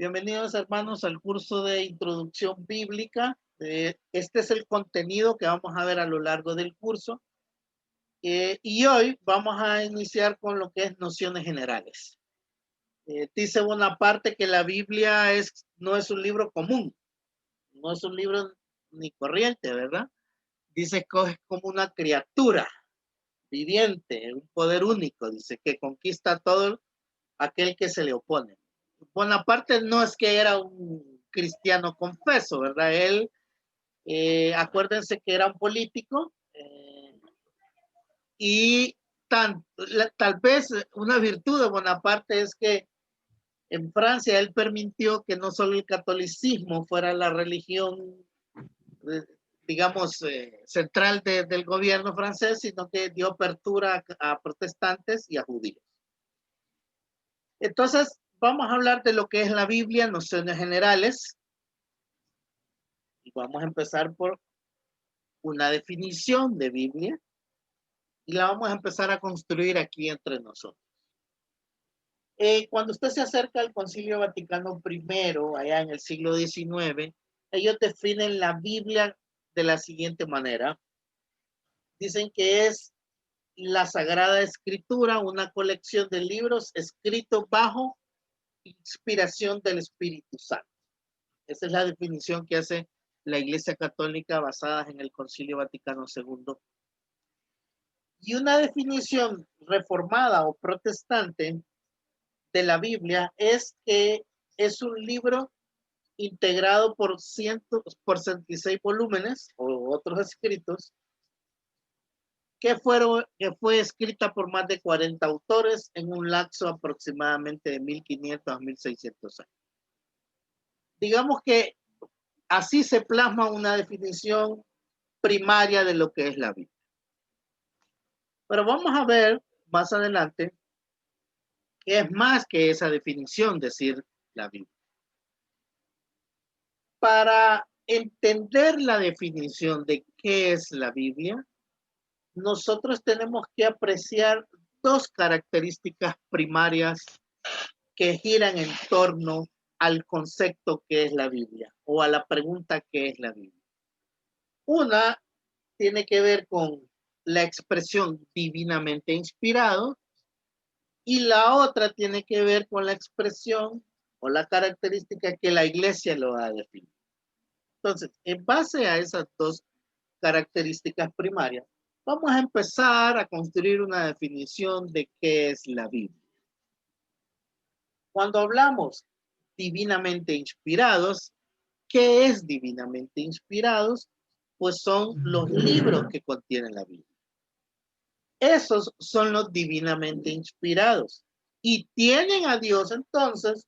Bienvenidos hermanos al curso de Introducción Bíblica. Este es el contenido que vamos a ver a lo largo del curso. Y hoy vamos a iniciar con lo que es nociones generales. Dice Bonaparte que la Biblia no es un libro común, no es un libro ni corriente, ¿verdad? Dice que es como una criatura viviente, un poder único, dice, que conquista a todo aquel que se le opone. Bonaparte no es que era un cristiano confeso, ¿verdad? Él, acuérdense que era un político y tal vez una virtud de Bonaparte es que en Francia él permitió que no solo el catolicismo fuera la religión, eh, digamos, central del gobierno francés, sino que dio apertura a protestantes y a judíos. Entonces, vamos a hablar de lo que es la Biblia, nociones generales, y vamos a empezar por una definición de Biblia, y la vamos a empezar a construir aquí entre nosotros. Cuando usted se acerca al Concilio Vaticano I, allá en el siglo XIX, ellos definen la Biblia de la siguiente manera. Dicen que es la Sagrada Escritura, una colección de libros escritos bajo inspiración del Espíritu Santo. Esa es la definición que hace la Iglesia Católica basada en el Concilio Vaticano II. Y una definición reformada o protestante de la Biblia es que es un libro integrado por 66 volúmenes o otros escritos que fue escrita por más de 40 autores en un lapso aproximadamente de 1500 a 1600 años. Digamos que así se plasma una definición primaria de lo que es la Biblia. Pero vamos a ver más adelante que es más que esa definición, decir la Biblia. Para entender la definición de qué es la Biblia, nosotros tenemos que apreciar dos características primarias que giran en torno al concepto que es la Biblia o a la pregunta que es la Biblia. Una tiene que ver con la expresión divinamente inspirado y la otra tiene que ver con la expresión o la característica que la iglesia lo ha definido. Entonces, en base a esas dos características primarias, vamos a empezar a construir una definición de qué es la Biblia. Cuando hablamos divinamente inspirados, ¿qué es divinamente inspirados? Pues son los libros que contienen la Biblia. Esos son los divinamente inspirados y tienen a Dios entonces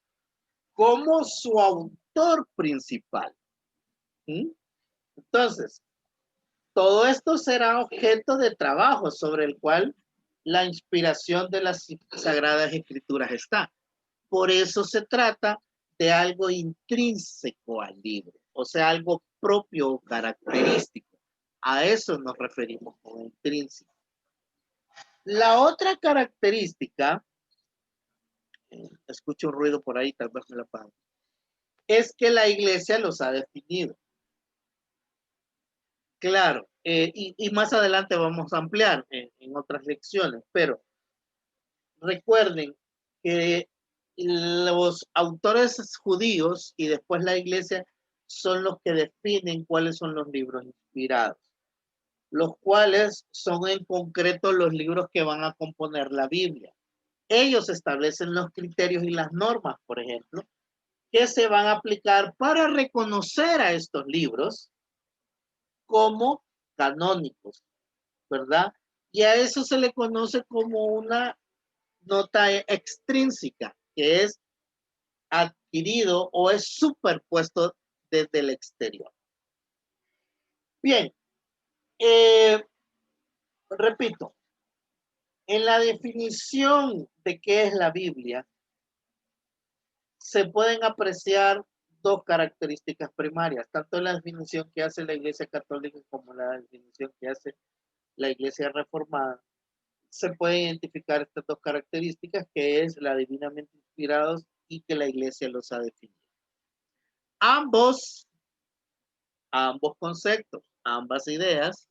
como su autor principal. ¿Mm? Entonces, todo esto será objeto de trabajo sobre el cual la inspiración de las Sagradas Escrituras está. Por eso se trata de algo intrínseco al libro, o sea, algo propio o característico. A eso nos referimos como intrínseco. La otra característica, escucho un ruido por ahí, tal vez me lo apague, es que la iglesia los ha definido. Claro, y más adelante vamos a ampliar en otras lecciones, pero recuerden que los autores judíos y después la iglesia son los que definen cuáles son los libros inspirados, los cuales son en concreto los libros que van a componer la Biblia. Ellos establecen los criterios y las normas, por ejemplo, que se van a aplicar para reconocer a estos libros como canónicos, ¿verdad? Y a eso se le conoce como una nota extrínseca, que es adquirido o es superpuesto desde el exterior. Bien, repito, en la definición de qué es la Biblia, se pueden apreciar dos características primarias, tanto en la definición que hace la Iglesia Católica como la definición que hace la Iglesia Reformada. Se pueden identificar estas dos características, que es la divinamente inspirados y que la Iglesia los ha definido. ambos conceptos, ambas ideas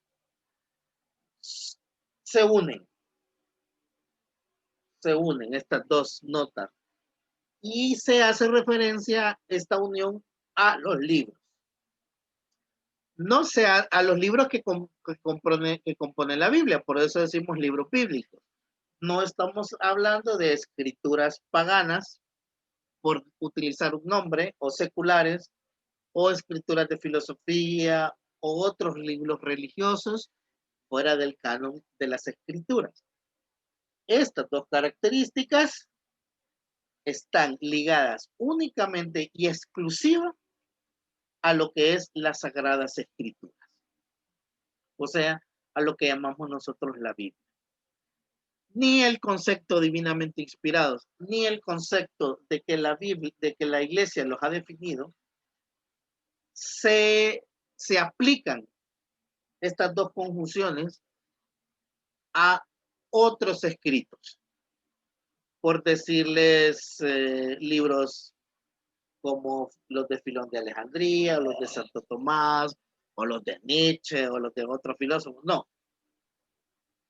se unen estas dos notas y se hace referencia esta unión a los libros. No sea a los libros que componen la Biblia, por eso decimos libros bíblicos. No estamos hablando de escrituras paganas, por utilizar un nombre, o seculares, o escrituras de filosofía, o otros libros religiosos fuera del canon de las escrituras. Estas dos características están ligadas únicamente y exclusiva a lo que es las Sagradas Escrituras, o sea, a lo que llamamos nosotros la Biblia. Ni el concepto divinamente inspirados, ni el concepto de que la Biblia, de que la Iglesia los ha definido, se aplican estas dos conjunciones a otros escritos, por decirles libros como los de Filón de Alejandría, o los de Santo Tomás, o los de Nietzsche, o los de otros filósofos. No.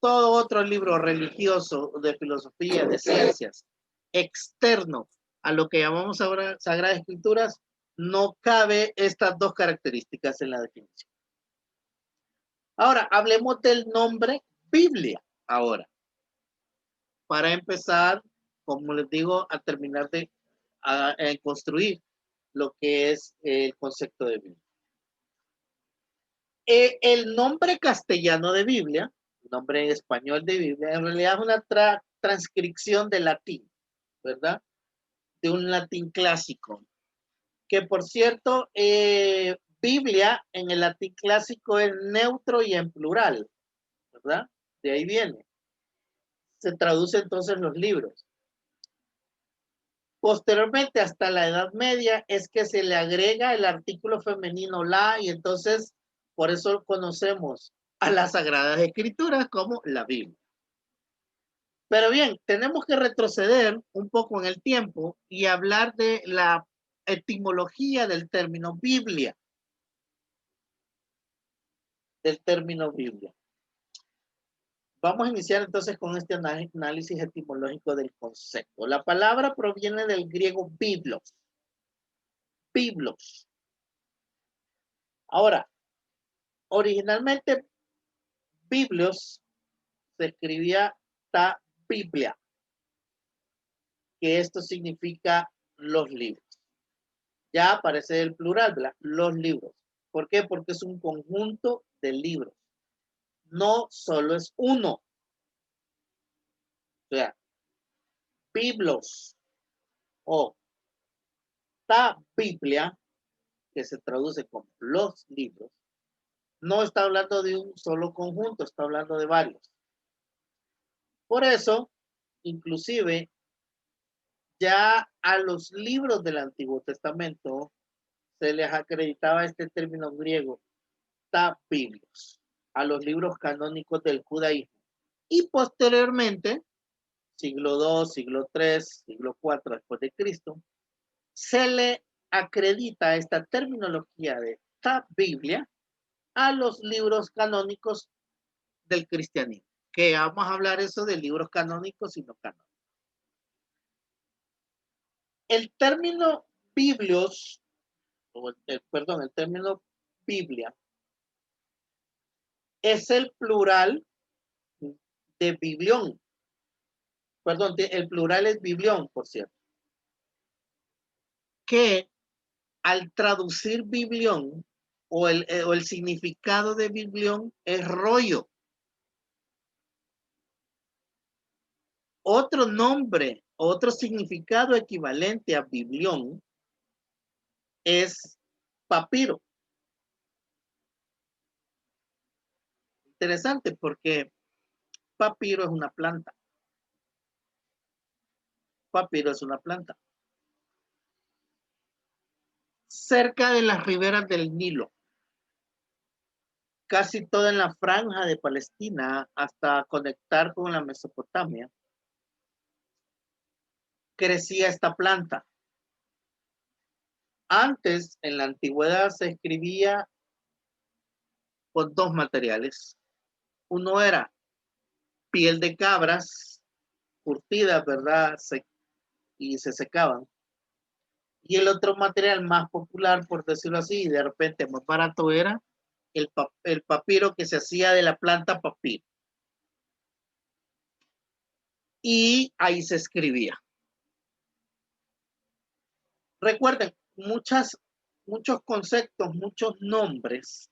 Todo otro libro religioso, de filosofía, de ciencias, externo a lo que llamamos ahora Sagradas Escrituras, no cabe estas dos características en la definición. Ahora, hablemos del nombre Biblia. Ahora, para empezar, como les digo, a terminar de construir lo que es el concepto de Biblia. El nombre castellano de Biblia, el nombre en español de Biblia, en realidad es una transcripción de latín, ¿verdad? De un latín clásico, que por cierto, Biblia en el latín clásico es neutro y en plural, ¿verdad? De ahí viene. Se traduce entonces los libros. Posteriormente, hasta la Edad Media, es que se le agrega el artículo femenino la, y entonces por eso conocemos a las Sagradas Escrituras como la Biblia. Pero bien, tenemos que retroceder un poco en el tiempo y hablar de la etimología del término Biblia. Vamos a iniciar entonces con este análisis etimológico del concepto. La palabra proviene del griego biblos. Biblos. Ahora, originalmente Biblios se escribía ta Biblia, que esto significa los libros. Ya aparece el plural, ¿verdad? Los libros. ¿Por qué? Porque es un conjunto de libros. No solo es uno. O sea, Biblos o ta Biblia, que se traduce como los libros, no está hablando de un solo conjunto, está hablando de varios. Por eso, inclusive, ya a los libros del Antiguo Testamento se les acreditaba este término griego, ta Biblios, a los libros canónicos del judaísmo. Y posteriormente, siglo II, siglo III, siglo IV después de Cristo, se le acredita esta terminología de ta Biblia a los libros canónicos del cristianismo. Que vamos a hablar eso de libros canónicos y no canónicos. El término Biblios, el término Biblia, es el plural de biblión. Perdón, el plural es biblión, por cierto. Que al traducir biblión o el significado de biblión es rollo. Otro nombre, otro significado equivalente a biblión es papiro. Interesante porque papiro es una planta. Papiro es una planta. Cerca de las riberas del Nilo, casi toda en la franja de Palestina, hasta conectar con la Mesopotamia, crecía esta planta. Antes, en la antigüedad, se escribía con dos materiales. Uno era piel de cabras, curtidas, ¿verdad? Y se secaban. Y el otro material más popular, por decirlo así, y de repente más barato, era el papiro que se hacía de la planta papiro. Y ahí se escribía. Recuerden, muchos conceptos, muchos nombres,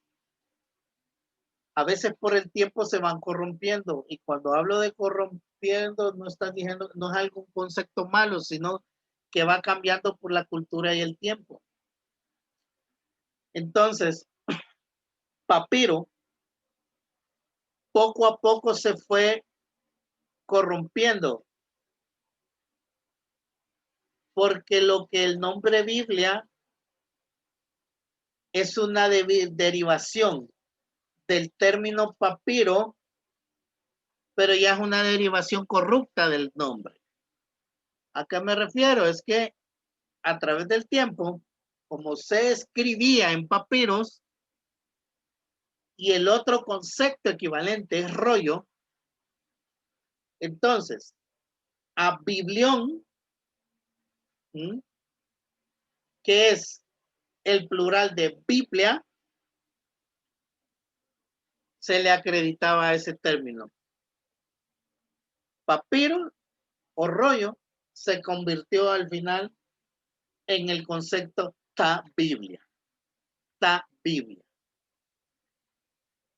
a veces por el tiempo se van corrompiendo. Y cuando hablo de corrompiendo, no están diciendo, no es algún concepto malo, sino que va cambiando por la cultura y el tiempo. Entonces, papiro poco a poco se fue corrompiendo, porque lo que el nombre Biblia es una derivación del término papiro, pero ya es una derivación corrupta del nombre. ¿A qué me refiero? Es que a través del tiempo, como se escribía en papiros, y el otro concepto equivalente es rollo, entonces a biblión, que es el plural de Biblia, se le acreditaba ese término. Papiro o rollo se convirtió al final en el concepto ta Biblia. Ta Biblia.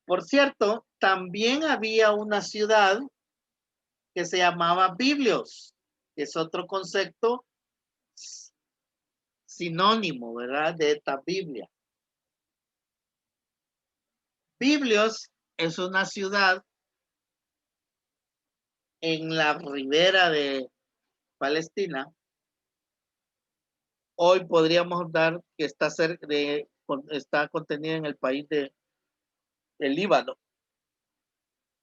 Por cierto, también había una ciudad que se llamaba Biblios, que es otro concepto sinónimo, ¿verdad? De esta Biblia. Biblios es una ciudad en la ribera de Palestina. Hoy podríamos dar que está cerca de, está contenida en el país de Líbano,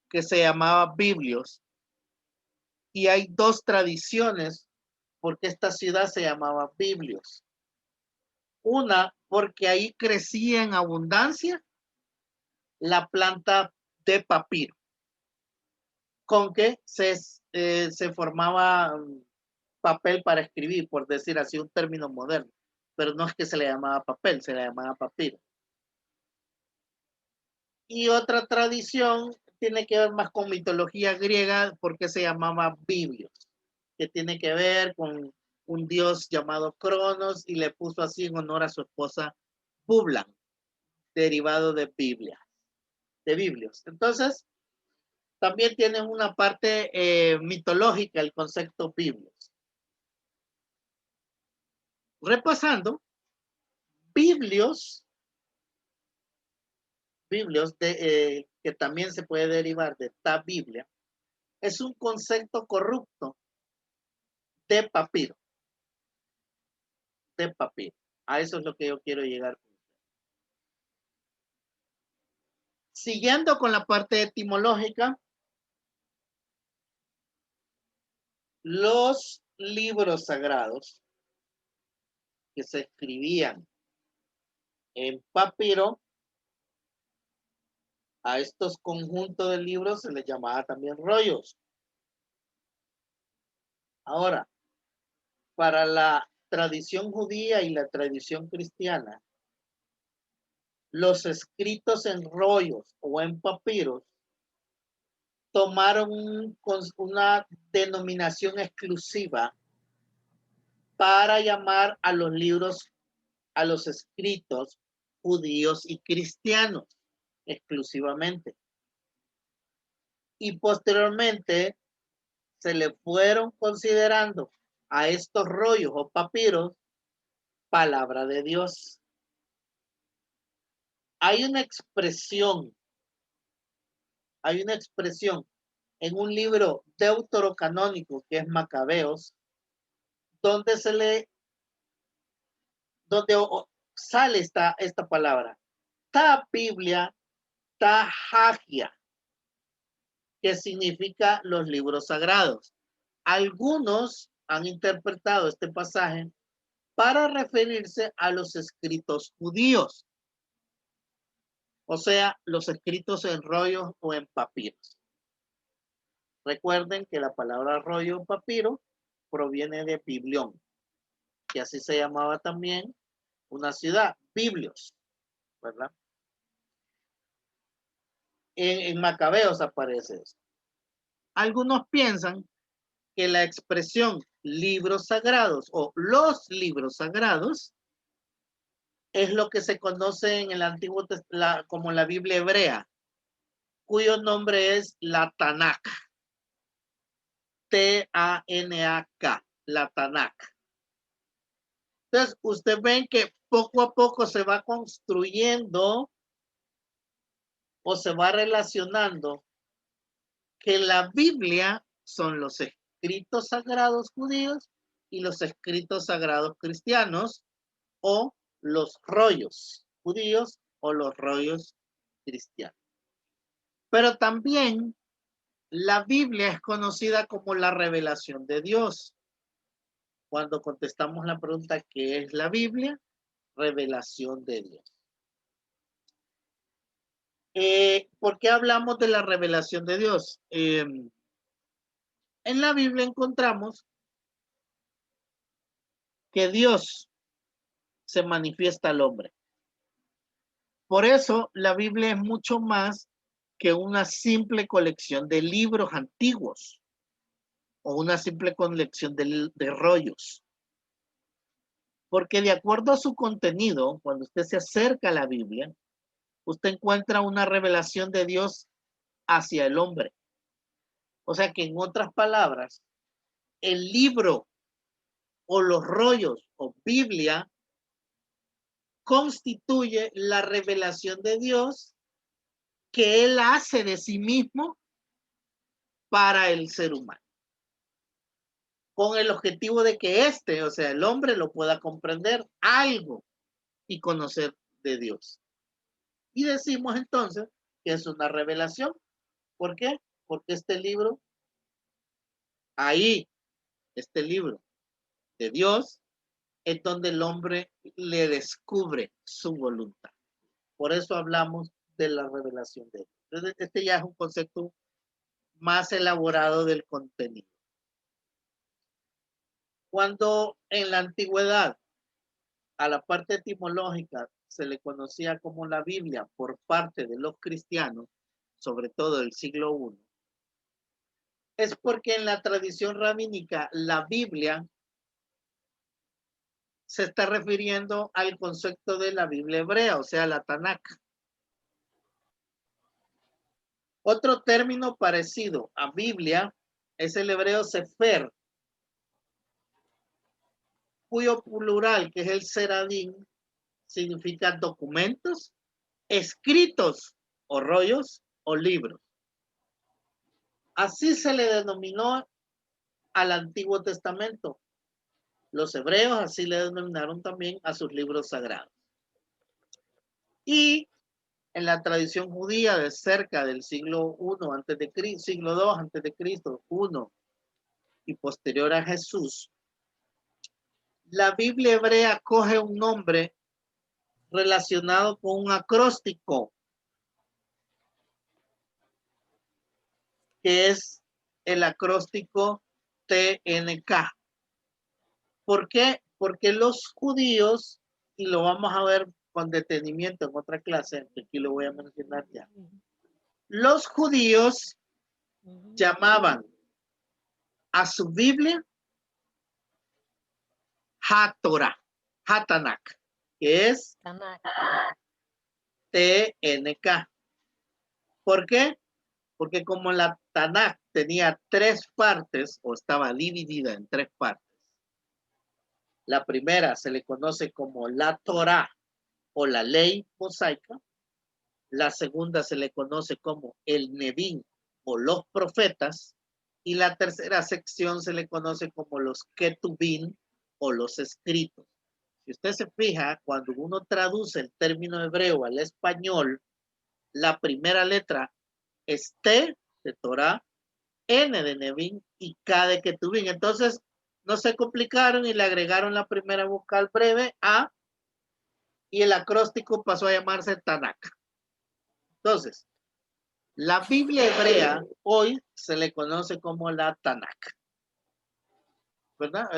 que se llamaba Biblios. Y hay dos tradiciones porque esta ciudad se llamaba Biblios. Una, porque ahí crecía en abundancia la planta de papiro, con que se formaba papel para escribir, por decir así, un término moderno. Pero no es que se le llamaba papel, se le llamaba papiro. Y otra tradición tiene que ver más con mitología griega, porque se llamaba Biblios, que tiene que ver con un dios llamado Cronos, y le puso así en honor a su esposa Bublan, derivado de Biblia, de Biblios. Entonces, también tiene una parte mitológica el concepto Biblios. Repasando, Biblios que también se puede derivar de ta Biblia, es un concepto corrupto de papiro, de papiro. A eso es lo que yo quiero llegar. Siguiendo con la parte etimológica, los libros sagrados que se escribían en papiro, a estos conjuntos de libros se les llamaba también rollos. Ahora, para la tradición judía y la tradición cristiana, los escritos en rollos o en papiros tomaron una denominación exclusiva para llamar a los libros, a los escritos judíos y cristianos exclusivamente. Y posteriormente se le fueron considerando a estos rollos o papiros palabra de Dios. Hay una expresión en un libro deuterocanónico que es Macabeos, donde sale esta palabra, ta Biblia, ta Hagia, que significa los libros sagrados. Algunos han interpretado este pasaje para referirse a los escritos judíos, o sea, los escritos en rollos o en papiros. Recuerden que la palabra rollo o papiro proviene de biblión, que así se llamaba también una ciudad, Biblios, ¿verdad? En Macabeos aparece eso. Algunos piensan que la expresión libros sagrados o los libros sagrados es lo que se conoce en el Antiguo Testamento como la Biblia hebrea, cuyo nombre es la Tanakh. T-A-N-A-K, la Tanakh. Entonces, ustedes ven que poco a poco se va construyendo o se va relacionando que la Biblia son los escritos sagrados judíos y los escritos sagrados cristianos, o los rollos judíos o los rollos cristianos. Pero también la Biblia es conocida como la revelación de Dios. Cuando contestamos la pregunta ¿qué es la Biblia? Revelación de Dios. ¿Por qué hablamos de la revelación de Dios? En la Biblia encontramos que Dios se manifiesta al hombre. Por eso la Biblia es mucho más que una simple colección de libros antiguos o una simple colección de rollos. Porque de acuerdo a su contenido, cuando usted se acerca a la Biblia, usted encuentra una revelación de Dios hacia el hombre. O sea que en otras palabras, el libro o los rollos o Biblia constituye la revelación de Dios que Él hace de sí mismo para el ser humano, con el objetivo de que o sea, el hombre lo pueda comprender algo y conocer de Dios. Y decimos entonces que es una revelación. ¿Por qué? Porque este libro de Dios es donde el hombre le descubre su voluntad. Por eso hablamos de la revelación de Dios. Entonces, este ya es un concepto más elaborado del contenido. Cuando en la antigüedad a la parte etimológica se le conocía como la Biblia por parte de los cristianos, sobre todo del siglo I, es porque en la tradición rabínica la Biblia se está refiriendo al concepto de la Biblia hebrea, o sea, la Tanakh. Otro término parecido a Biblia es el hebreo Sefer, cuyo plural, que es el Seradín, significa documentos, escritos o rollos o libros. Así se le denominó al Antiguo Testamento. Los hebreos así le denominaron también a sus libros sagrados. Y en la tradición judía de cerca del siglo I antes de Cristo, siglo II antes de Cristo, I y posterior a Jesús, la Biblia hebrea coge un nombre relacionado con un acróstico que es el acróstico TNK. ¿Por qué? Porque los judíos, y lo vamos a ver con detenimiento en otra clase, que aquí lo voy a mencionar ya. Los judíos llamaban a su Biblia HaTorah, HaTanakh, que es TNK. ¿Por qué? Porque como la Tanakh tenía 3 partes, o estaba dividida en 3 partes, la primera se le conoce como la Torah o la ley mosaica, la segunda se le conoce como el Nevín o los profetas, y la tercera sección se le conoce como los Ketubín o los escritos. Si usted se fija, cuando uno traduce el término hebreo al español, la primera letra es T de Torah, N de Nevín y K de Ketubín. Entonces, no se complicaron y le agregaron la primera vocal breve A y el acróstico pasó a llamarse Tanakh. Entonces, la Biblia hebrea hoy se le conoce como la Tanakh, ¿verdad?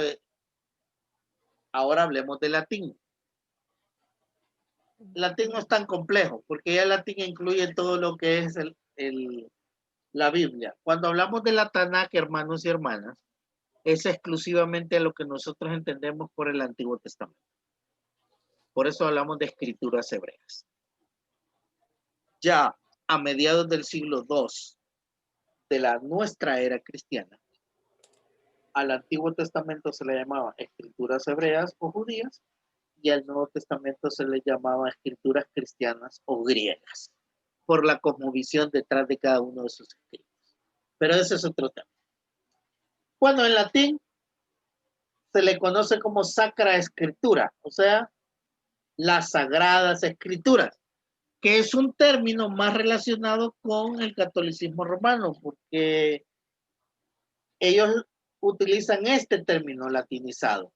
Ahora hablemos de latín. El latín no es tan complejo, porque ya el latín incluye todo lo que es la Biblia. Cuando hablamos de la Tanakh, hermanos y hermanas, es exclusivamente lo que nosotros entendemos por el Antiguo Testamento. Por eso hablamos de escrituras hebreas. Ya a mediados del siglo II de nuestra era cristiana, al Antiguo Testamento se le llamaba escrituras hebreas o judías, y al Nuevo Testamento se le llamaba escrituras cristianas o griegas, por la cosmovisión detrás de cada uno de sus escritos. Pero ese es otro tema. Bueno, en latín se le conoce como Sacra Escritura, o sea, las sagradas escrituras, que es un término más relacionado con el catolicismo romano, porque ellos utilizan este término latinizado,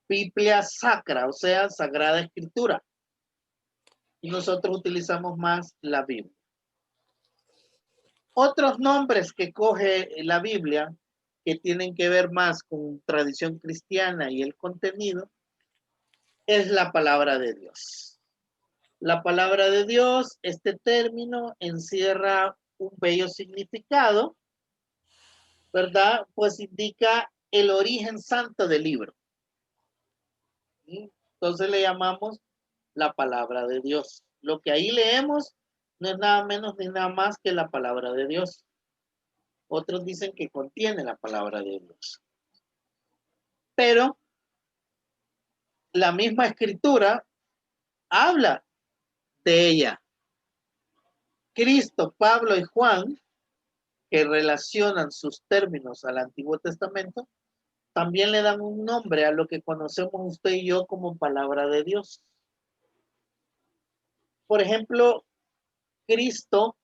Biblia Sacra, o sea, Sagrada Escritura, y nosotros utilizamos más la Biblia. Otros nombres que coge la Biblia, que tienen que ver más con tradición cristiana y el contenido, es la palabra de Dios. La palabra de Dios, este término encierra un bello significado, ¿verdad? Pues indica el origen santo del libro. ¿Sí? Entonces le llamamos la palabra de Dios. Lo que ahí leemos no es nada menos ni nada más que la palabra de Dios. Otros dicen que contiene la palabra de Dios. Pero la misma escritura habla de ella. Cristo, Pablo y Juan, que relacionan sus términos al Antiguo Testamento, también le dan un nombre a lo que conocemos usted y yo como palabra de Dios. Por ejemplo, Cristo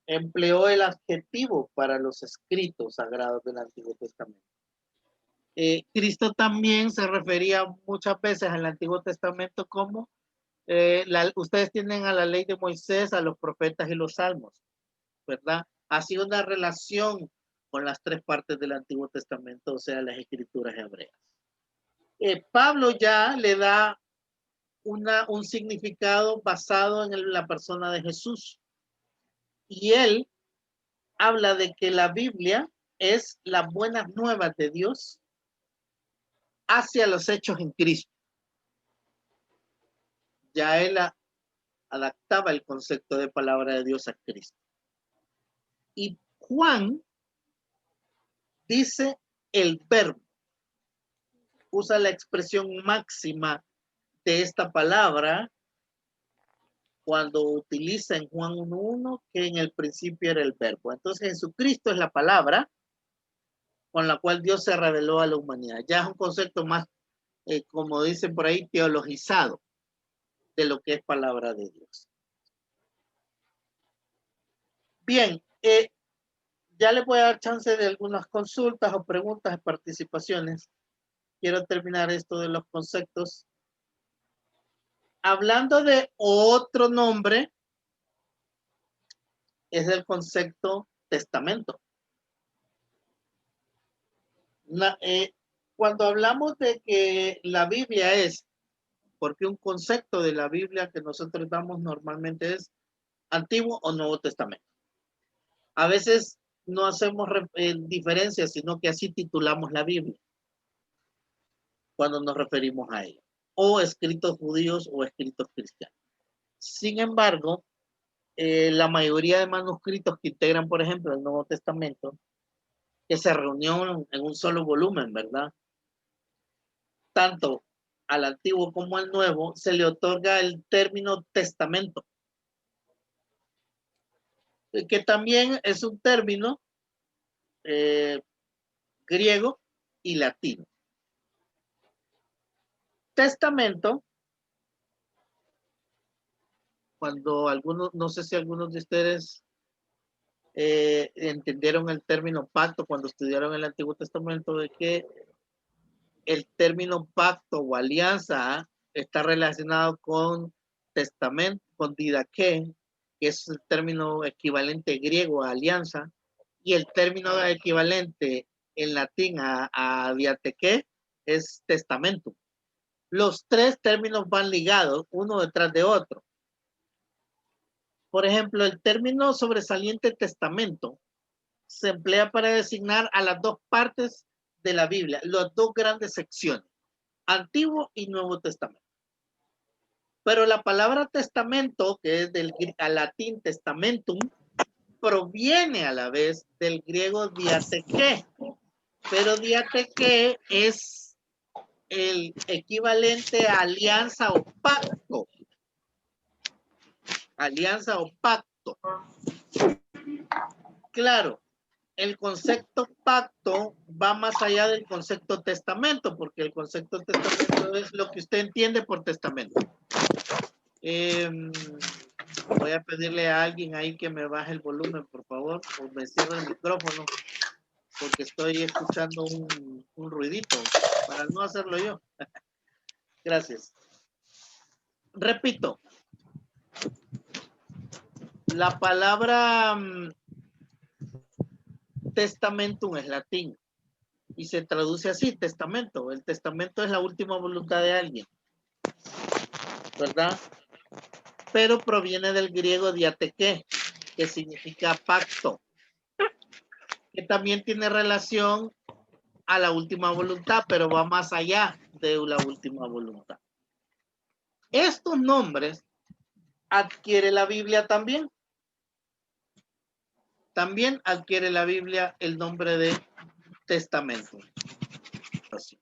empleó el adjetivo para los escritos sagrados del Antiguo Testamento. Cristo también se refería muchas veces al Antiguo Testamento como ustedes tienen a la ley de Moisés, a los profetas y los salmos, ¿verdad? Ha sido una relación con las tres partes del Antiguo Testamento, o sea, las escrituras hebreas. Pablo ya le da un significado basado en la persona de Jesús. Y él habla de que la Biblia es las buenas nuevas de Dios hacia los hechos en Cristo. Ya él adaptaba el concepto de palabra de Dios a Cristo. Y Juan dice el verbo, usa la expresión máxima de esta palabra cuando utiliza en Juan 1:1 que en el principio era el verbo. Entonces Jesucristo es la palabra con la cual Dios se reveló a la humanidad. Ya es un concepto más, como dicen por ahí, teologizado de lo que es palabra de Dios. Bien, ya les voy a dar chance de algunas consultas o preguntas, participaciones. Quiero terminar esto de los conceptos. Hablando de otro nombre, es el concepto testamento. Cuando hablamos de que la Biblia es, porque un concepto de la Biblia que nosotros damos normalmente es Antiguo o Nuevo Testamento. A veces no hacemos diferencia, sino que así titulamos la Biblia cuando nos referimos a ella, o escritos judíos o escritos cristianos. Sin embargo, la mayoría de manuscritos que integran, por ejemplo, el Nuevo Testamento, que se reunió en un solo volumen, ¿verdad? Tanto al Antiguo como al Nuevo, se le otorga el término testamento, que también es un término griego y latino. Testamento, cuando algunos, no sé si algunos de ustedes entendieron el término pacto cuando estudiaron el Antiguo Testamento, de que el término pacto o alianza está relacionado con testamento, con didaqué, que es el término equivalente griego a alianza, y el término equivalente en latín a diatequé es testamento. Los tres términos van ligados uno detrás de otro. Por ejemplo, el término sobresaliente testamento se emplea para designar a las dos partes de la Biblia, las dos grandes secciones, Antiguo y Nuevo Testamento. Pero la palabra testamento, que es del latín testamentum, proviene a la vez del griego diatequé, pero diatequé es el equivalente a alianza o pacto. Alianza o pacto. Claro, el concepto pacto va más allá del concepto testamento, porque el concepto testamento es lo que usted entiende por testamento. Voy a pedirle a alguien ahí que me baje el volumen, por favor, o me cierre el micrófono, porque estoy escuchando un ruidito, para no hacerlo yo. Gracias. Repito, la palabra testamentum es latín y se traduce así, testamento. El testamento es la última voluntad de alguien, ¿verdad? Pero proviene del griego diatequé, que significa pacto, que también tiene relación a la última voluntad, pero va más allá de la última voluntad. Estos nombres adquiere la Biblia también. También adquiere la Biblia el nombre de testamento. Así.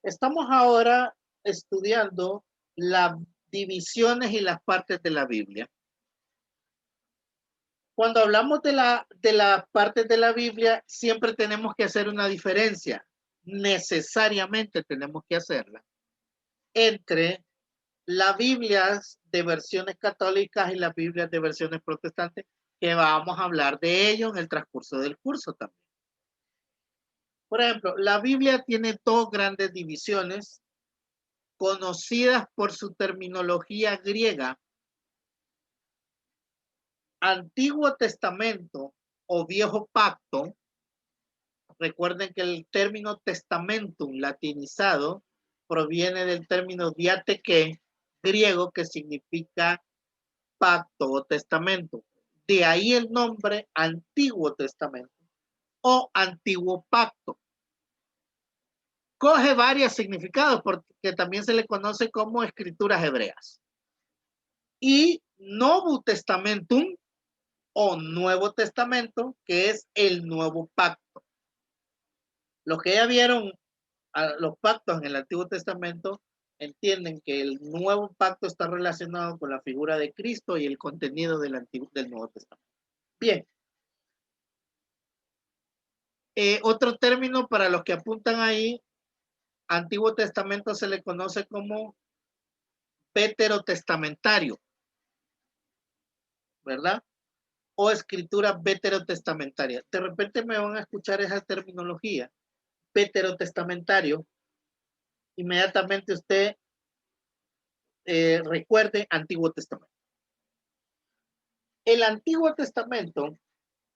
Estamos ahora estudiando las divisiones y las partes de la Biblia. Cuando hablamos de las partes de la Biblia, siempre tenemos que hacer una diferencia. Necesariamente tenemos que hacerla entre las Biblias de versiones católicas y las Biblias de versiones protestantes, que vamos a hablar de ello en el transcurso del curso también. Por ejemplo, la Biblia tiene dos grandes divisiones conocidas por su terminología griega. Antiguo Testamento o Viejo Pacto. Recuerden que el término testamentum latinizado proviene del término diateque griego, que significa pacto o testamento. De ahí el nombre Antiguo Testamento o Antiguo Pacto. Coge varios significados porque también se le conoce como escrituras hebreas. Y Novo Testamentum o Nuevo Testamento, que es el Nuevo Pacto. Los que ya vieron los pactos en el Antiguo Testamento entienden que el Nuevo Pacto está relacionado con la figura de Cristo y el contenido del Nuevo Testamento. Bien. Otro término para los que apuntan ahí, Antiguo Testamento se le conoce como veterotestamentario, ¿verdad? O escritura veterotestamentaria. De repente me van a escuchar esa terminología, veterotestamentario. Inmediatamente usted recuerde Antiguo Testamento. El Antiguo Testamento,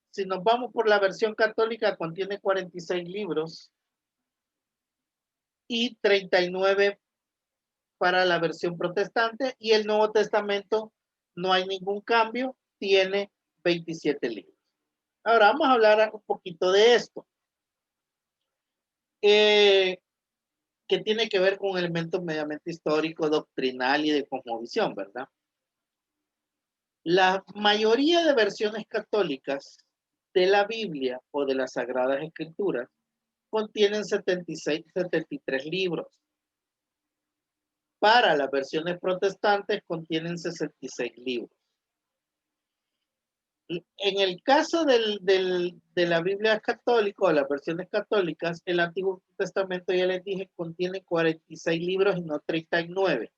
si nos vamos por la versión católica, contiene 46 libros y 39 para la versión protestante, y el Nuevo Testamento no hay ningún cambio, tiene 27 libros. Ahora vamos a hablar un poquito de esto, que tiene que ver con elementos mediamente histórico, doctrinal y de cosmovisión, ¿verdad? La mayoría de versiones católicas de la Biblia o de las Sagradas Escrituras contienen 73 libros. Para las versiones protestantes contienen 66 libros. En el caso de la Biblia católica o las versiones católicas, el Antiguo Testamento, ya les dije, contiene 46 libros y no 39.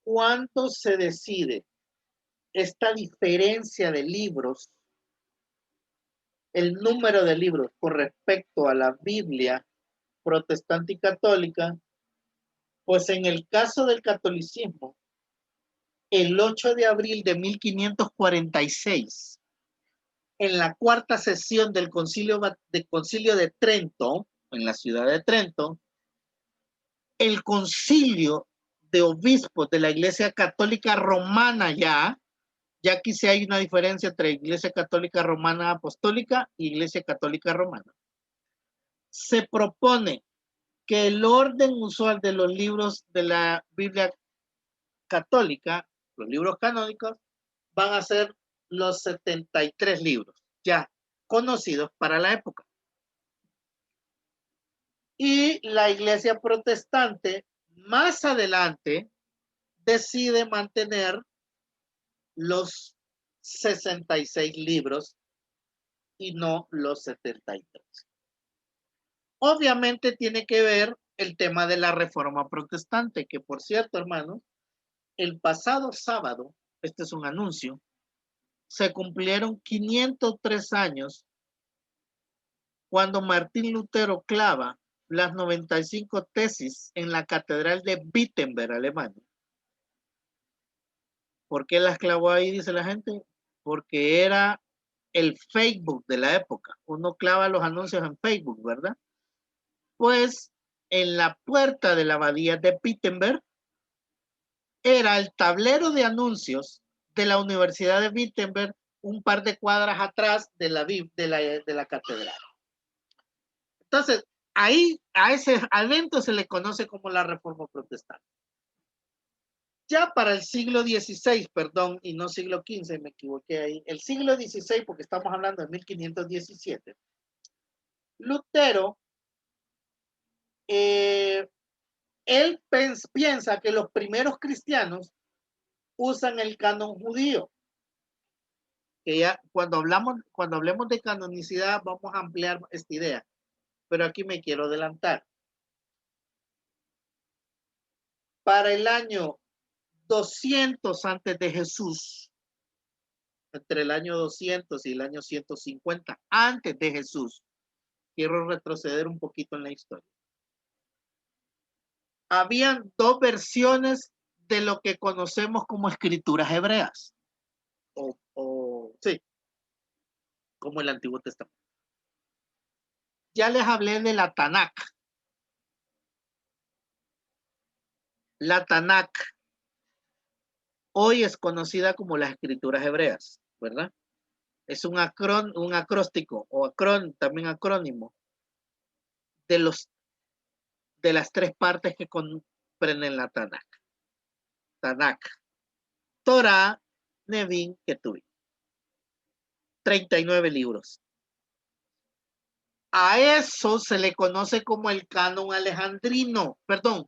¿Cuándo se decide esta diferencia de libros el número de libros con respecto a la Biblia protestante y católica, pues en el caso del catolicismo, el 8 de abril de 1546, en la cuarta sesión del concilio de Trento, en la ciudad de Trento, el concilio de obispos de la Iglesia Católica Romana ya aquí sí hay una diferencia entre Iglesia Católica Romana Apostólica y Iglesia Católica Romana. Se propone que el orden usual de los libros de la Biblia católica, los libros canónicos, van a ser los 73 libros ya conocidos para la época. Y la Iglesia protestante más adelante decide mantener los 66 libros y no los 73. Obviamente tiene que ver el tema de la Reforma Protestante, que por cierto, hermanos, el pasado sábado, este es un anuncio, se cumplieron 503 años cuando Martín Lutero clava las 95 tesis en la Catedral de Wittenberg, Alemania. ¿Por qué las clavó ahí, dice la gente? Porque era el Facebook de la época. Uno clava los anuncios en Facebook, ¿verdad? Pues en la puerta de la abadía de Wittenberg era el tablero de anuncios de la Universidad de Wittenberg, un par de cuadras atrás de la catedral. Entonces, ahí a ese evento se le conoce como la Reforma Protestante. Ya para el siglo XVI, perdón, y no siglo XV, me equivoqué ahí, el siglo XVI, porque estamos hablando de 1517, Lutero, él piensa que los primeros cristianos usan el canon judío. Que ya cuando hablemos de canonicidad vamos a ampliar esta idea, pero aquí me quiero adelantar. Para el año 200 antes de Jesús, entre el año 200 y el año 150 antes de Jesús, quiero retroceder un poquito en la historia. Habían dos versiones de lo que conocemos como escrituras hebreas, sí, como el Antiguo Testamento. Ya les hablé de la Tanakh. La Tanakh hoy es conocida como las escrituras hebreas, ¿verdad? Es un acróstico o también acrónimo de las tres partes que comprenden la Tanakh. Tanakh, Torah, Nevim, Ketuvim. 39 libros. A eso se le conoce como el canon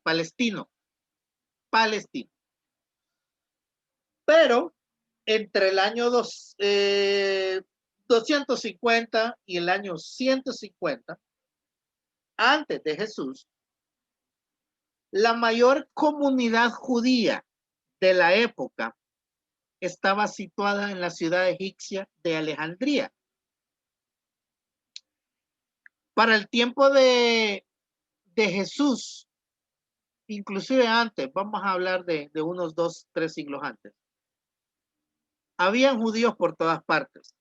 palestino. Pero entre el año 250 y el año 150, antes de Jesús, la mayor comunidad judía de la época estaba situada en la ciudad egipcia de Alejandría. Para el tiempo de Jesús, inclusive antes, vamos a hablar de unos 2-3 siglos antes, habían judíos por todas partes,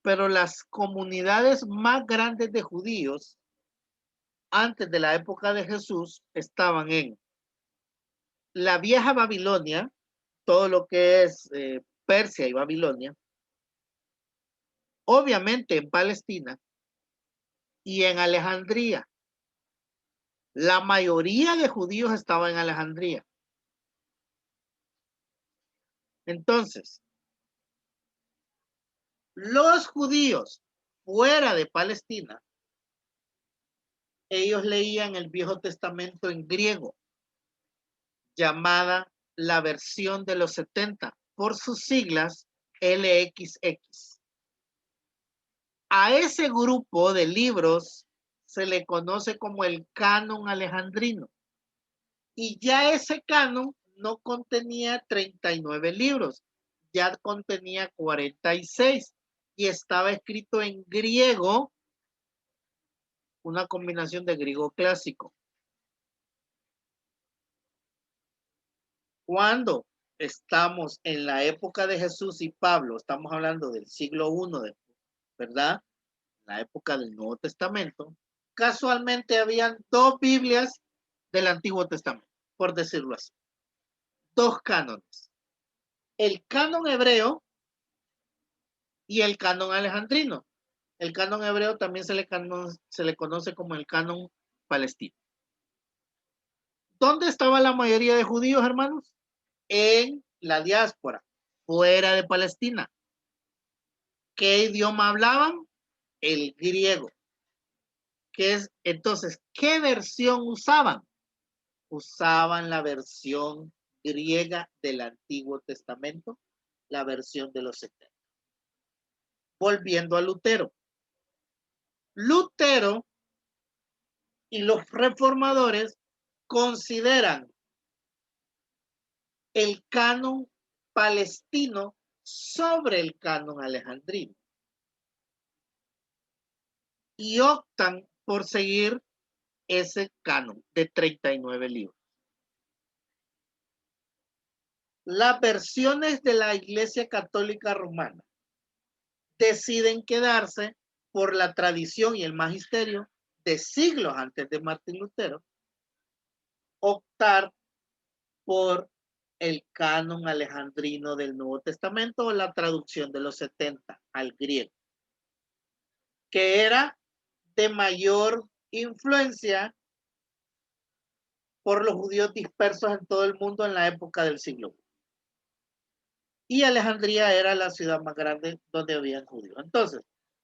pero las comunidades más grandes de judíos antes de la época de Jesús estaban en la vieja Babilonia, todo lo que es Persia y Babilonia, obviamente en Palestina y en Alejandría. La mayoría de judíos estaban en Alejandría. Entonces, los judíos fuera de Palestina, ellos leían el Viejo Testamento en griego, llamada la versión de los 70, por sus siglas LXX. A ese grupo de libros se le conoce como el canon alejandrino. Y ya ese canon no contenía 39 libros, ya contenía 46. y estaba escrito en griego, una combinación de griego clásico. Cuando estamos en la época de Jesús y Pablo, estamos hablando del siglo I, ¿verdad? La época del Nuevo Testamento, casualmente habían dos Biblias del Antiguo Testamento, por decirlo así. Dos cánones. El canon hebreo y el canon alejandrino. El canon hebreo también se le conoce como el canon palestino. ¿Dónde estaba la mayoría de judíos, hermanos? En la diáspora, fuera de Palestina. ¿Qué idioma hablaban? El griego. Entonces, ¿qué versión usaban? Usaban la versión griega del Antiguo Testamento, la versión de los 70. Volviendo a Lutero. Lutero y los reformadores consideran el canon palestino sobre el canon alejandrino y optan por seguir ese canon de 39 libros. Las versiones de la Iglesia Católica Romana deciden quedarse por la tradición y el magisterio de siglos antes de Martín Lutero, optar por el canon alejandrino del Nuevo Testamento o la traducción de los 70 al griego, que era de mayor influencia por los judíos dispersos en todo el mundo en la época del siglo I. Y Alejandría era la ciudad más grande donde habían judíos. Entonces,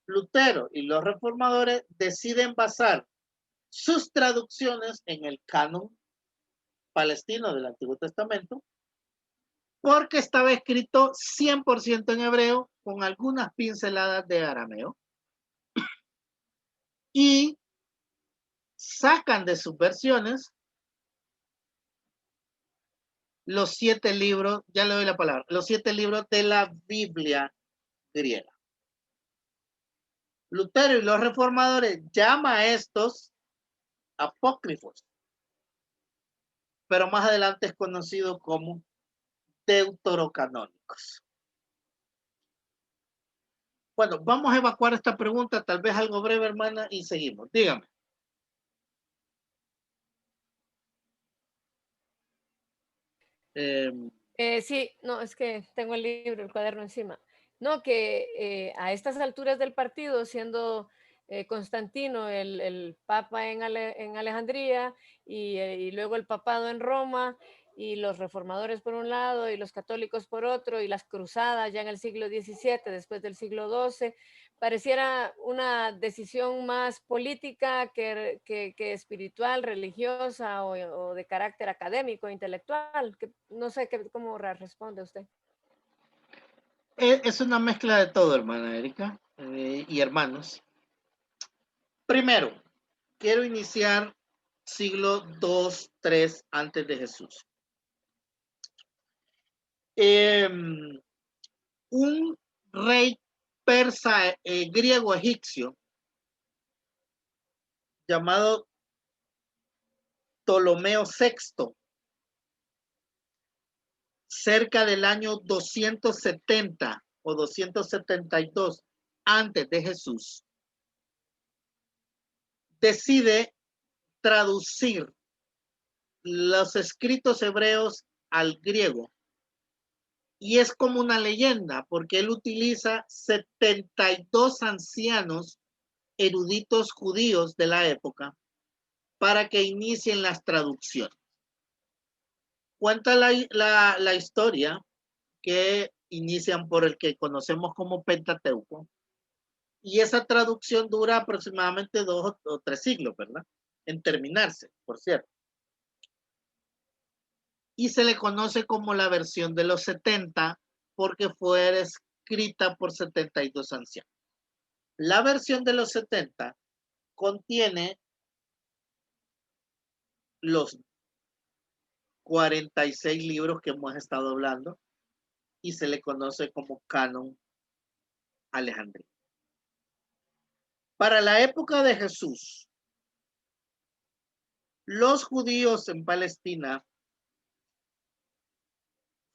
Lutero y los reformadores deciden basar sus traducciones en el canon palestino del Antiguo Testamento, porque estaba escrito 100% en hebreo con algunas pinceladas de arameo, y sacan de sus versiones los 7 libros, ya le doy la palabra, los 7 libros de la Biblia griega. Lutero y los reformadores llaman a estos apócrifos, pero más adelante es conocido como deuterocanónicos. Bueno, vamos a evacuar esta pregunta, tal vez algo breve, hermana, y seguimos. Dígame. Sí, no, es que tengo el libro, el cuaderno encima. No, que a estas alturas del partido, siendo Constantino el papa en Alejandría y luego el papado en Roma, y los reformadores por un lado y los católicos por otro, y las cruzadas ya en el siglo XVII, después del siglo XII, pareciera una decisión más política que espiritual, religiosa o de carácter académico, intelectual. Que, no sé cómo responde usted. Es una mezcla de todo, hermana Erika, y hermanos. Primero, quiero iniciar siglo 2, 3 antes de Jesús. Un rey persa griego egipcio llamado Ptolomeo VI, cerca del año 270 o 272 antes de Jesús, decide traducir los escritos hebreos al griego. Y es como una leyenda, porque él utiliza 72 ancianos eruditos judíos de la época para que inicien las traducciones. Cuenta la historia que inician por el que conocemos como Pentateuco, y esa traducción dura aproximadamente 2 o 3 siglos, ¿verdad? En terminarse, por cierto. Y se le conoce como la versión de los 70 porque fue escrita por 72 ancianos. La versión de los 70 contiene los 46 libros que hemos estado hablando y se le conoce como canon Alejandría. Para la época de Jesús, los judíos en Palestina,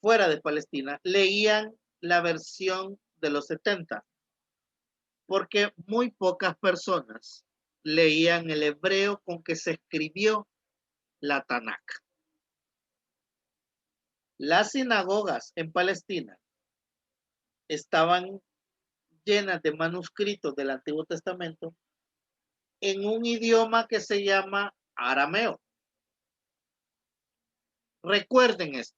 fuera de Palestina, leían la versión de los 70, porque muy pocas personas leían el hebreo con que se escribió la Tanakh. Las sinagogas en Palestina estaban llenas de manuscritos del Antiguo Testamento en un idioma que se llama arameo. Recuerden esto.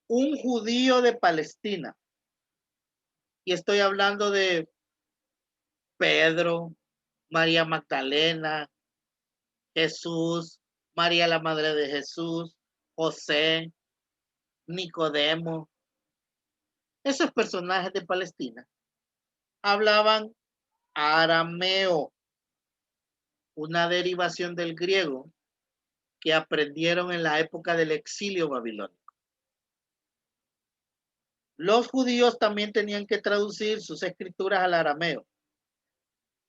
Un judío de Palestina, y estoy hablando de Pedro, María Magdalena, Jesús, María la Madre de Jesús, José, Nicodemo, esos personajes de Palestina hablaban arameo, una derivación del griego que aprendieron en la época del exilio babilónico. Los judíos también tenían que traducir sus escrituras al arameo.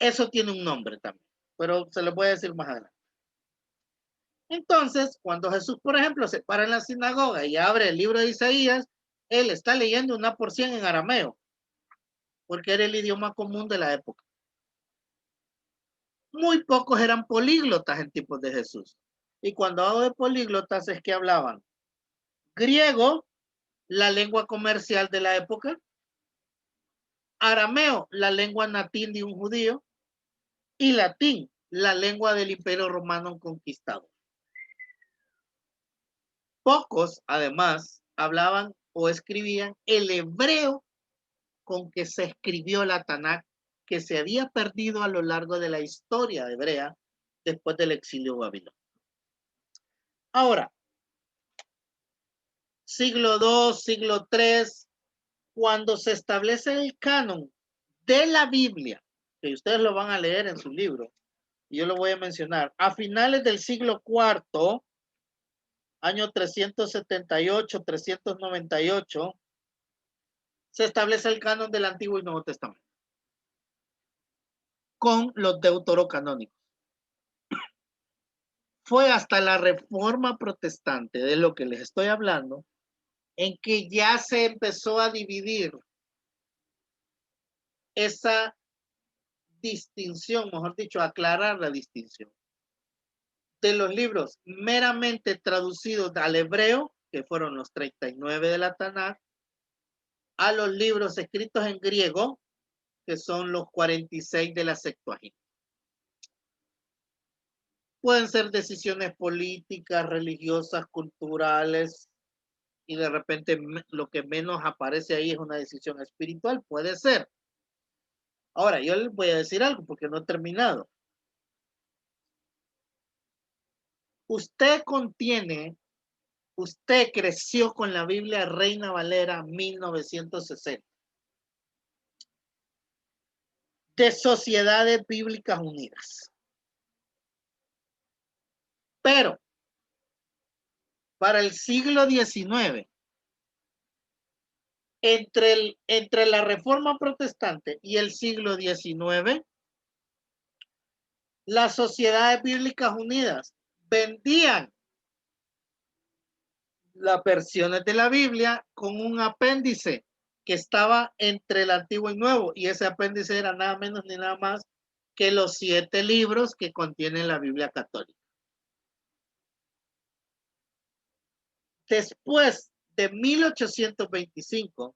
Eso tiene un nombre también, pero se lo voy a decir más adelante. Entonces, cuando Jesús, por ejemplo, se para en la sinagoga y abre el libro de Isaías, él está leyendo una porción en arameo, porque era el idioma común de la época. Muy pocos eran políglotas en tiempos de Jesús. Y cuando hablo de políglotas es que hablaban griego, la lengua comercial de la época, arameo, la lengua natín de un judío, y latín, la lengua del Imperio Romano conquistado. Pocos, además, hablaban o escribían el hebreo con que se escribió la Tanakh, que se había perdido a lo largo de la historia hebrea después del exilio babilónico. Ahora, siglo II, siglo III, cuando se establece el canon de la Biblia, que ustedes lo van a leer en su libro, y yo lo voy a mencionar, a finales del siglo IV, año 378, 398, se establece el canon del Antiguo y Nuevo Testamento, con los deuterocanónicos. Fue hasta la Reforma Protestante, de lo que les estoy hablando, en que ya se empezó a dividir esa distinción, mejor dicho, aclarar la distinción de los libros meramente traducidos al hebreo, que fueron los 39 de la Tanakh, a los libros escritos en griego, que son los 46 de la Septuaginta. Pueden ser decisiones políticas, religiosas, culturales, y de repente lo que menos aparece ahí es una decisión espiritual, puede ser. Ahora, yo les voy a decir algo porque no he terminado. Usted creció con la Biblia Reina Valera 1960, de Sociedades Bíblicas Unidas. Pero para el siglo XIX, entre la Reforma Protestante y el siglo XIX, las Sociedades Bíblicas Unidas vendían las versiones de la Biblia con un apéndice que estaba entre el Antiguo y Nuevo, y ese apéndice era nada menos ni nada más que los 7 libros que contienen la Biblia católica. Después de 1825,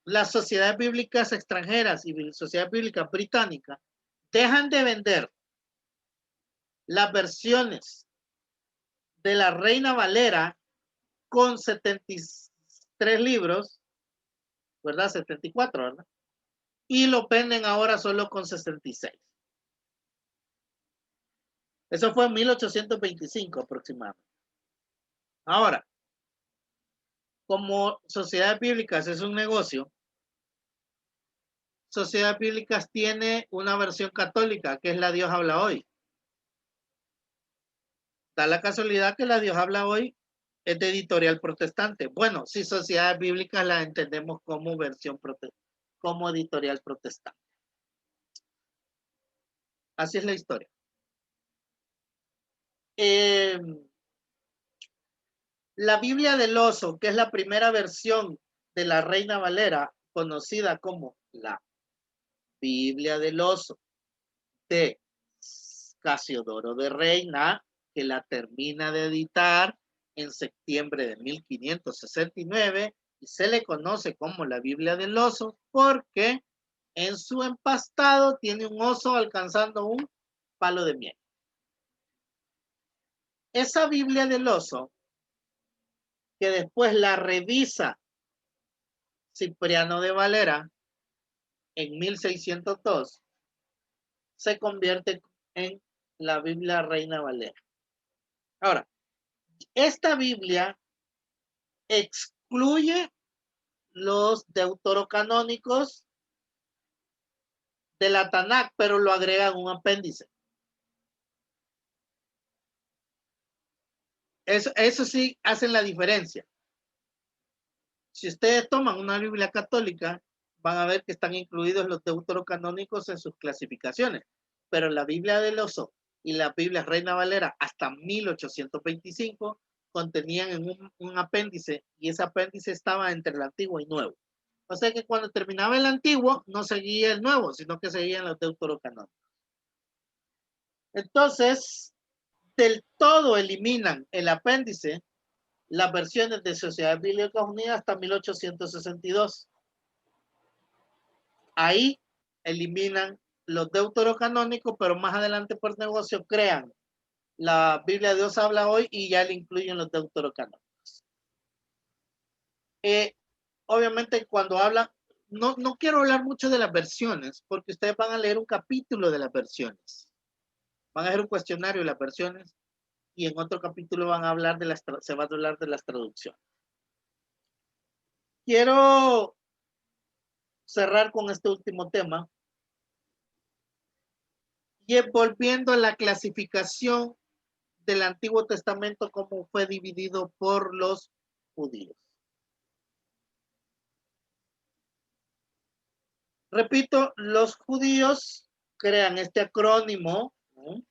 las sociedades bíblicas extranjeras y sociedades bíblicas británicas dejan de vender las versiones de la Reina Valera con 73 libros, ¿verdad? 74, ¿verdad? Y lo venden ahora solo con 66. Eso fue en 1825 aproximadamente. Ahora, como sociedades bíblicas es un negocio, Sociedades Bíblicas tiene una versión católica, que es la Dios habla hoy. Da la casualidad que la Dios habla hoy Es de editorial protestante. Bueno, sí, Sociedades Bíblicas la entendemos como como editorial protestante. Así es la historia. La Biblia del Oso, que es la primera versión de la Reina Valera, conocida como la Biblia del Oso de Casiodoro de Reina, que la termina de editar en septiembre de 1569 y se le conoce como la Biblia del Oso porque en su empastado tiene un oso alcanzando un palo de miel. Esa Biblia del Oso, que después la revisa Cipriano de Valera en 1602, se convierte en la Biblia Reina Valera. Ahora, esta Biblia excluye los deuterocanónicos de la Tanakh, pero lo agrega en un apéndice. Eso sí hacen la diferencia. Si ustedes toman una Biblia católica, van a ver que están incluidos los deuterocanónicos en sus clasificaciones, pero la Biblia del Oso y la Biblia Reina Valera hasta 1825 contenían en un apéndice y ese apéndice estaba entre el antiguo y nuevo. O sea que cuando terminaba el antiguo no seguía el nuevo, sino que seguían los deuterocanónicos. Entonces, del todo eliminan el apéndice las versiones de Sociedades Bíblicas Unidas hasta 1862. Ahí eliminan los deuterocanónicos, pero más adelante por negocio crean la Biblia de Dios habla hoy y ya le incluyen los deuterocanónicos. Obviamente cuando hablan, no quiero hablar mucho de las versiones, porque ustedes van a leer un capítulo de las versiones. Van a hacer un cuestionario de las versiones y en otro capítulo van a hablar se va a hablar de las traducciones. Quiero cerrar con este último tema y volviendo a la clasificación del Antiguo Testamento como fue dividido por los judíos. Repito, los judíos crean este acrónimo, ¿no?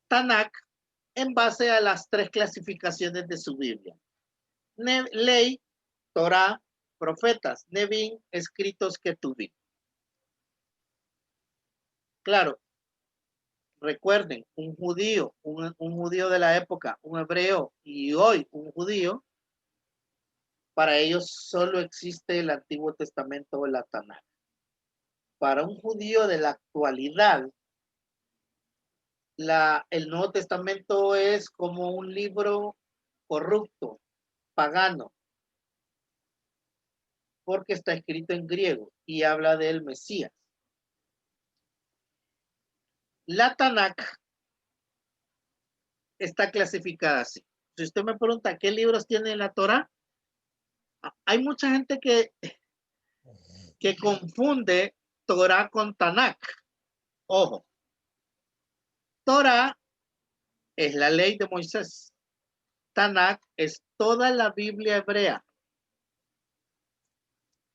Tanakh, en base a las tres clasificaciones de su Biblia. Ley, Torah, profetas, Nevim, escritos Ketuvim. Claro, recuerden, un judío de la época, un hebreo y hoy un judío, para ellos solo existe el Antiguo Testamento o la Tanakh. Para un judío de la actualidad, el Nuevo Testamento es como un libro corrupto, pagano, porque está escrito en griego y habla del Mesías. La Tanakh está clasificada así. Si usted me pregunta qué libros tiene la Torah, hay mucha gente que confunde Torah con Tanakh. Ojo, Torah es la ley de Moisés. Tanakh es toda la Biblia hebrea.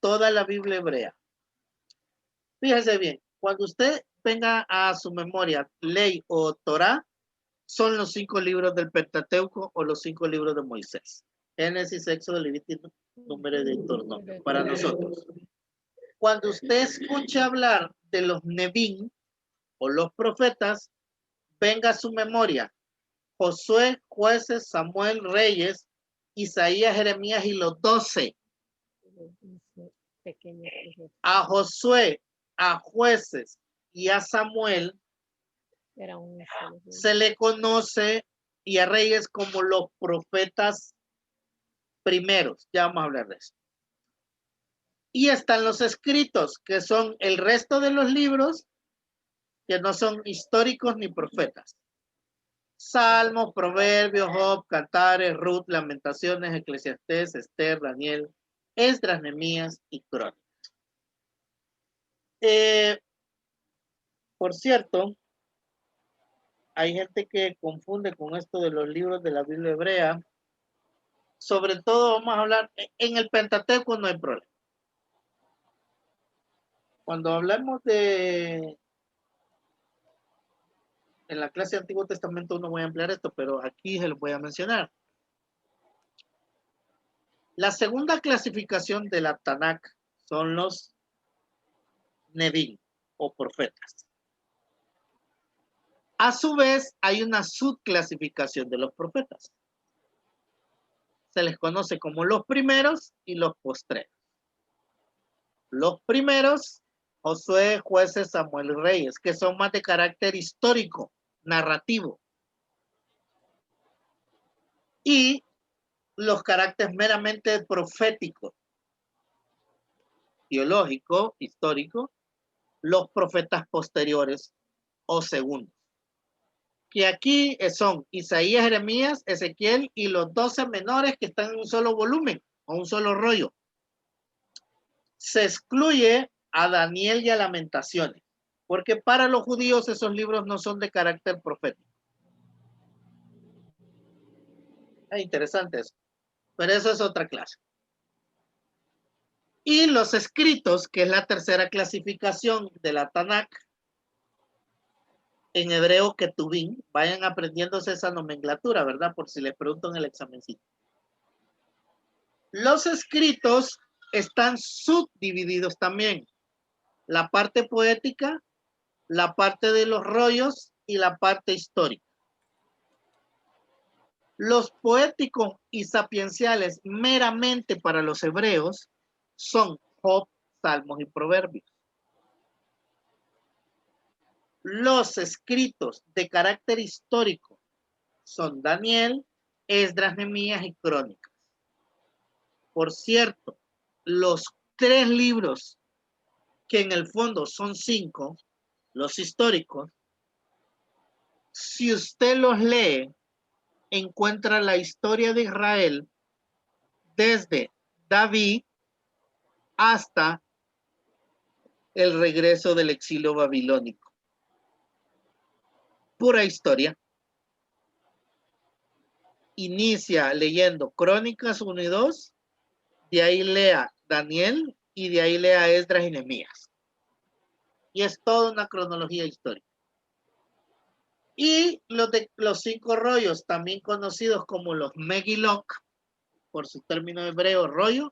Toda la Biblia hebrea. Fíjese bien, cuando usted venga a su memoria ley o Torah, son los 5 libros del Pentateuco o los 5 libros de Moisés. Génesis, Éxodo, Levítico, Número y Deuteronomio, para nosotros. Cuando usted escuche hablar de los Nevim o los profetas, venga a su memoria Josué, Jueces, Samuel, Reyes, Isaías, Jeremías y los 12. A Josué, a Jueces y a Samuel se le conoce y a Reyes como los profetas primeros. Ya vamos a hablar de eso. Y están los escritos, que son el resto de los libros que no son históricos ni profetas. Salmos, Proverbios, Job, Cantares, Ruth, Lamentaciones, Eclesiastés, Esther, Daniel, Esdras, Nehemías y Crónicas. Por cierto, hay gente que confunde con esto de los libros de la Biblia hebrea. Sobre todo vamos a hablar, en el Pentateuco no hay problema. Cuando hablemos de, en la clase de Antiguo Testamento no voy a emplear esto, pero aquí se lo voy a mencionar. La segunda clasificación de la Tanakh son los Nevi'im o profetas. A su vez, hay una subclasificación de los profetas. Se les conoce como los primeros y los postreros. Los primeros, Josué, Jueces, Samuel y Reyes, que son más de carácter histórico, narrativo. Y los caracteres meramente proféticos, teológico, histórico, los profetas posteriores o segundos. Que aquí son Isaías, Jeremías, Ezequiel y los 12 menores que están en un solo volumen o un solo rollo. Se excluye a Daniel y a Lamentaciones, porque para los judíos esos libros no son de carácter profético. Es interesante eso, pero eso es otra clase. Y los escritos, que es la tercera clasificación de la Tanakh, en hebreo Ketuvim, vayan aprendiéndose esa nomenclatura, ¿verdad? Por si les pregunto en el examencito. Los escritos están subdivididos también. La parte poética, la parte de los rollos y la parte histórica. Los poéticos y sapienciales meramente para los hebreos son Job, Salmos y Proverbios. Los escritos de carácter histórico son Daniel, Esdras, Nehemías y Crónicas. Por cierto, los 3 libros que en el fondo son 5, los históricos, si usted los lee, encuentra la historia de Israel desde David hasta el regreso del exilio babilónico. Pura historia. Inicia leyendo Crónicas 1 y 2, de ahí lea Daniel y de ahí lea Esdras y Nehemías. Y es toda una cronología histórica. Y los 5 rollos, también conocidos como los Megilot, por su término hebreo, rollo.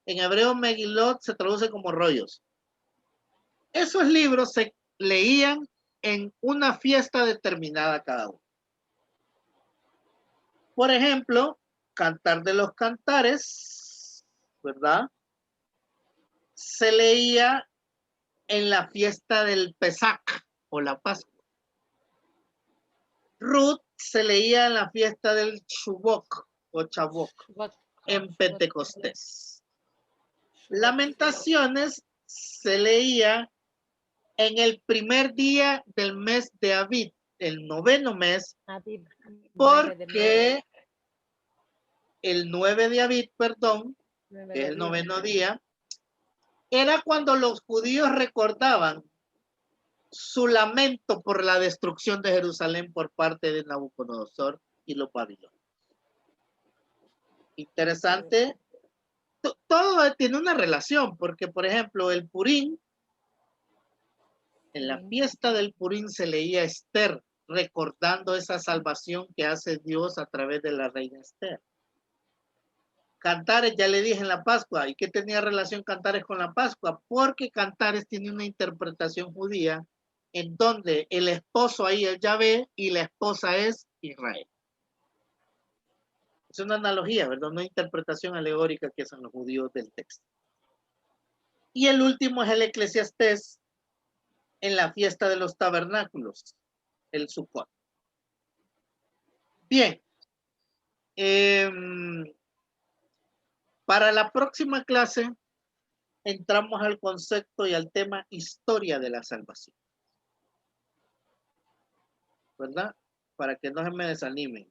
En hebreo, Megilot se traduce como rollos. Esos libros se leían en una fiesta determinada cada uno. Por ejemplo, Cantar de los Cantares, ¿verdad? Se leía en la fiesta del Pesach o la Pascua. Ruth se leía en la fiesta del Chubok o Chabok en Pentecostés. Lamentaciones se leía en el primer día del mes de Abib, el 9º mes, porque el 9 de Abib, perdón, que es el 9º día, era cuando los judíos recordaban su lamento por la destrucción de Jerusalén por parte de Nabucodonosor y los babilonios. Interesante. Todo tiene una relación, porque por ejemplo el Purim, en la fiesta del Purim se leía Esther, recordando esa salvación que hace Dios a través de la reina Esther. Cantares, ya le dije en la Pascua. ¿Y qué tenía relación Cantares con la Pascua? Porque Cantares tiene una interpretación judía en donde el esposo ahí es Yahvé y la esposa es Israel. Es una analogía, ¿verdad? Una interpretación alegórica que hacen los judíos del texto. Y el último es el Eclesiastés en la fiesta de los tabernáculos, el Sukkot. Bien. Para la próxima clase entramos al concepto y al tema historia de la salvación, ¿verdad? Para que no se me desanimen.